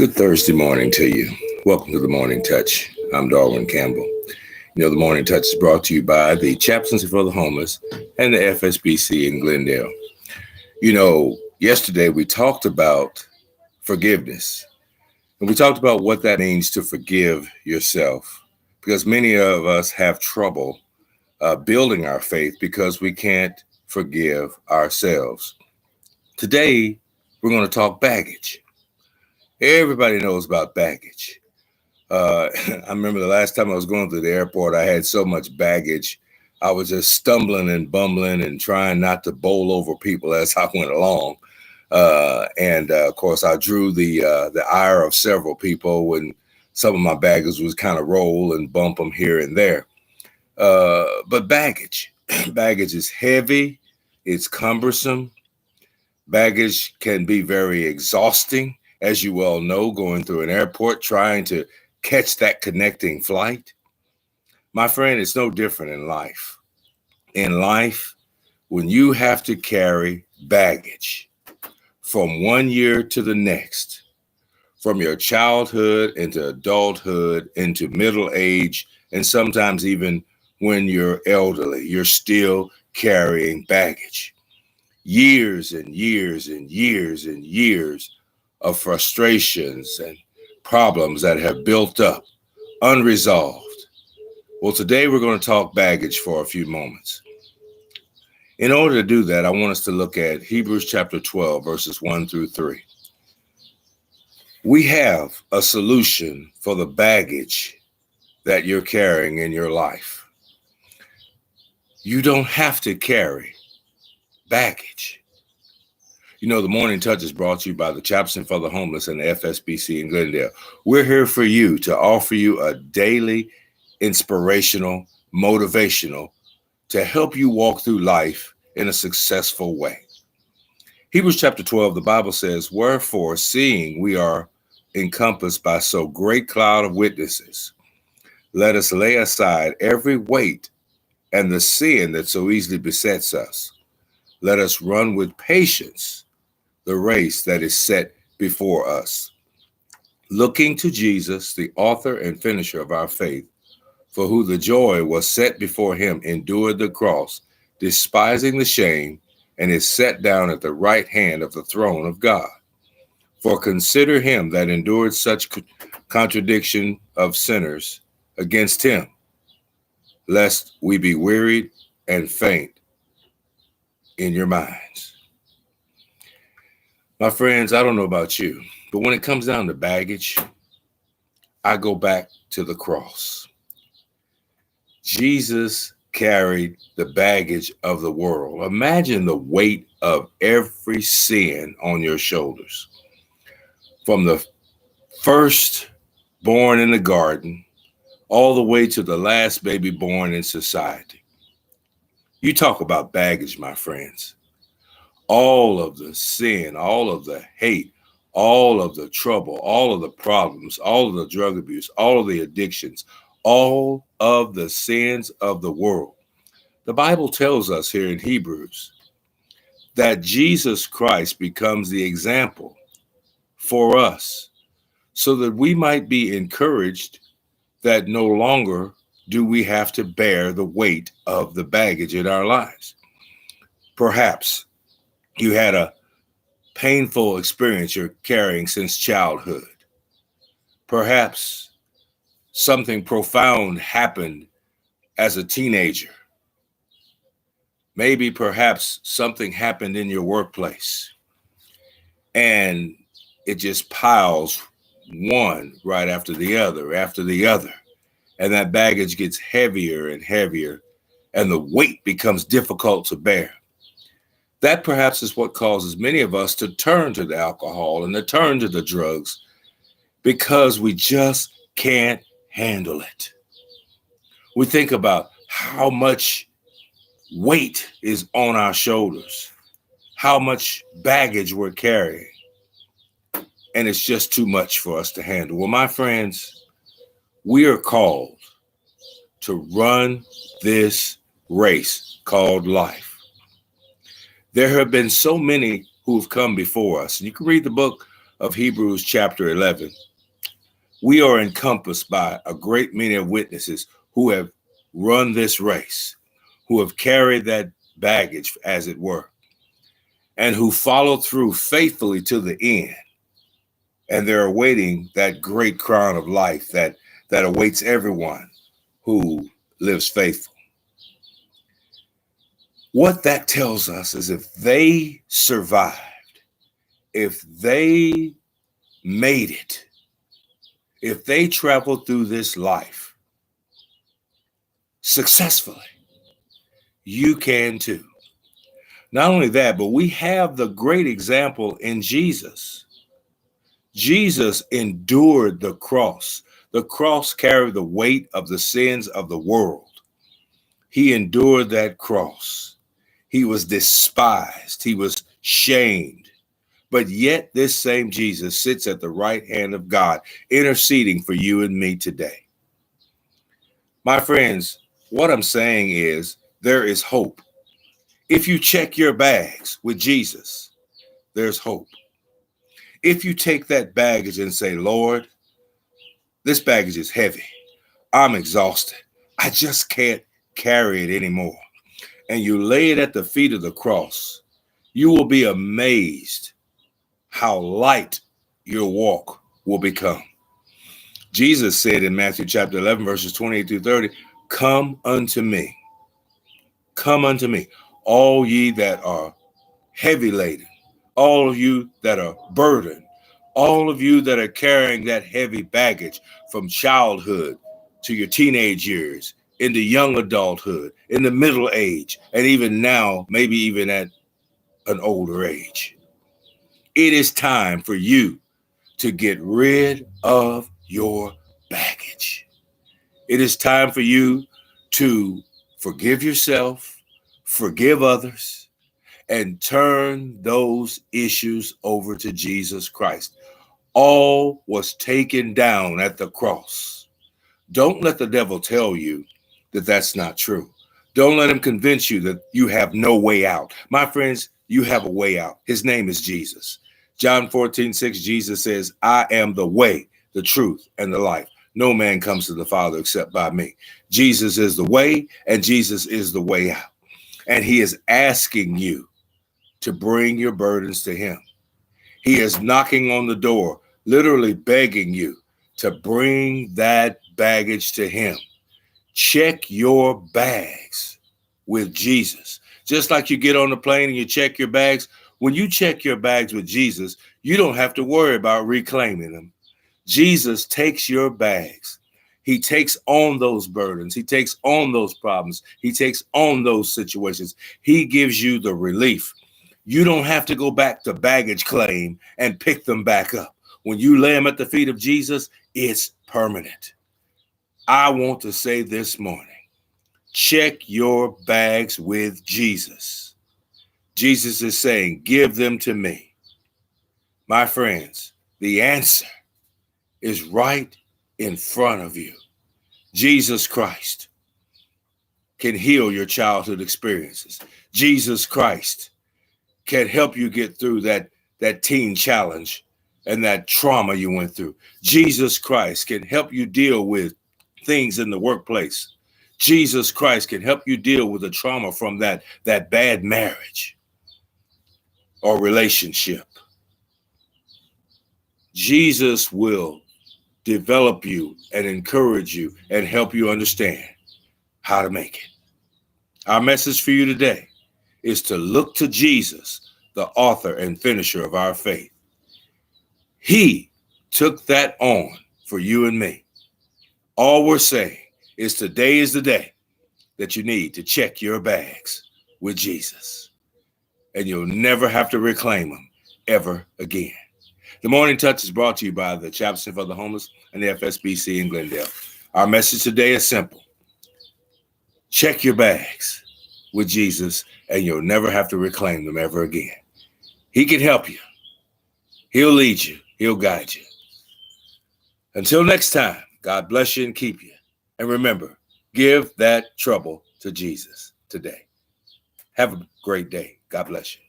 Good Thursday morning to you. Welcome to the Morning Touch. I'm Darwin Campbell. The Morning Touch is brought to you by the Chaplaincy for the Homeless and the FSBC in Glendale. Yesterday we talked about forgiveness, and we talked about what that means to forgive yourself, because many of us have trouble building our faith because we can't forgive ourselves. Today, we're going to talk baggage. Everybody knows about baggage. I remember the last time I was going through the airport, I had so much baggage. I was just stumbling and bumbling and trying not to bowl over people as I went along. Of course, I drew the ire of several people when some of my baggage was kind of roll and bump them here and there. But baggage is heavy. It's cumbersome. Baggage can be very exhausting, as you well know, going through an airport, trying to catch that connecting flight. My friend, it's no different in life. In life, when you have to carry baggage from one year to the next, from your childhood into adulthood, into middle age, and sometimes even when you're elderly, you're still carrying baggage. Years and years and years and years of frustrations and problems that have built up, unresolved. Well, today we're going to talk baggage for a few moments. In order to do that, I want us to look at Hebrews chapter 12, verses 1 through 3. We have a solution for the baggage that you're carrying in your life. You don't have to carry baggage. The Morning Touch is brought to you by the Chaplaincy for the Homeless and the FSBC in Glendale. We're here for you to offer you a daily inspirational, motivational, to help you walk through life in a successful way. Hebrews chapter 12, the Bible says, "Wherefore, seeing we are encompassed by so great cloud of witnesses, let us lay aside every weight and the sin that so easily besets us. Let us run with patience the race that is set before us, looking to Jesus, the author and finisher of our faith, for who the joy was set before him endured the cross, despising the shame, and is set down at the right hand of the throne of God. For consider him that endured such contradiction of sinners against him, lest we be wearied and faint in your minds." My friends, I don't know about you, but when it comes down to baggage, I go back to the cross. Jesus carried the baggage of the world. Imagine the weight of every sin on your shoulders. From the first born in the garden, all the way to the last baby born in society. You talk about baggage, my friends. All of the sin, all of the hate, all of the trouble, all of the problems, all of the drug abuse, all of the addictions, all of the sins of the world. The Bible tells us here in Hebrews that Jesus Christ becomes the example for us so that we might be encouraged that no longer do we have to bear the weight of the baggage in our lives. Perhaps you had a painful experience you're carrying since childhood. Perhaps something profound happened as a teenager. Maybe perhaps something happened in your workplace and it just piles one right after the other, And that baggage gets heavier and heavier, and the weight becomes difficult to bear. That perhaps is what causes many of us to turn to the alcohol and to turn to the drugs, because we just can't handle it. We think about how much weight is on our shoulders, how much baggage we're carrying, and it's just too much for us to handle. Well, my friends, we are called to run this race called life. There have been so many who have come before us. You can read the book of Hebrews chapter 11, we are encompassed by a great many of witnesses who have run this race, who have carried that baggage, as it were, and who follow through faithfully to the end. And they're awaiting that great crown of life that awaits everyone who lives faithful. What that tells us is if they survived, if they made it, if they traveled through this life successfully, you can too. Not only that, but we have the great example in Jesus. Jesus endured the cross. The cross carried the weight of the sins of the world. He endured that cross. He was despised. He was shamed. But yet this same Jesus sits at the right hand of God, interceding for you and me today. My friends, what I'm saying is there is hope. If you check your bags with Jesus, there's hope. If you take that baggage and say, Lord, this baggage is heavy. I'm exhausted. I just can't carry it anymore. And you lay it at the feet of the cross, you will be amazed how light your walk will become. Jesus said in Matthew chapter 11, verses 28 through 30, come unto me, all ye that are heavy laden, all of you that are burdened, all of you that are carrying that heavy baggage from childhood to your teenage years, into young adulthood, in the middle age, and even now, maybe even at an older age. It is time for you to get rid of your baggage. It is time for you to forgive yourself, forgive others, and turn those issues over to Jesus Christ. All was taken down at the cross. Don't let the devil tell you that that's not true. Don't let him convince you that you have no way out. My friends, you have a way out. His name is Jesus. John 14:6, Jesus says, I am the way, the truth, and the life. No man comes to the Father except by me. Jesus is the way, and Jesus is the way out. And he is asking you to bring your burdens to him. He is knocking on the door, literally begging you to bring that baggage to him. Check your bags with Jesus. Just like you get on the plane and you check your bags, when you check your bags with Jesus, you don't have to worry about reclaiming them. Jesus takes your bags. He takes on those burdens. He takes on those problems. He takes on those situations. He gives you the relief. You don't have to go back to baggage claim and pick them back up. When you lay them at the feet of Jesus, it's permanent. I want to say this morning, check your bags with Jesus. Jesus is saying, give them to me. My friends, the answer is right in front of you. Jesus Christ can heal your childhood experiences. Jesus Christ can help you get through that teen challenge and that trauma you went through. Jesus Christ can help you deal with things in the workplace. Jesus Christ can help you deal with the trauma from that bad marriage or relationship. Jesus will develop you and encourage you and help you understand how to make it. Our message for you today is to look to Jesus, the author and finisher of our faith. He took that on for you and me. All we're saying is today is the day that you need to check your bags with Jesus, and you'll never have to reclaim them ever again. The Morning Touch is brought to you by the Chaplaincy for the Homeless and the FSBC in Glendale. Our message today is simple. Check your bags with Jesus, and you'll never have to reclaim them ever again. He can help you. He'll lead you. He'll guide you. Until next time, God bless you and keep you. And remember, give that trouble to Jesus today. Have a great day. God bless you.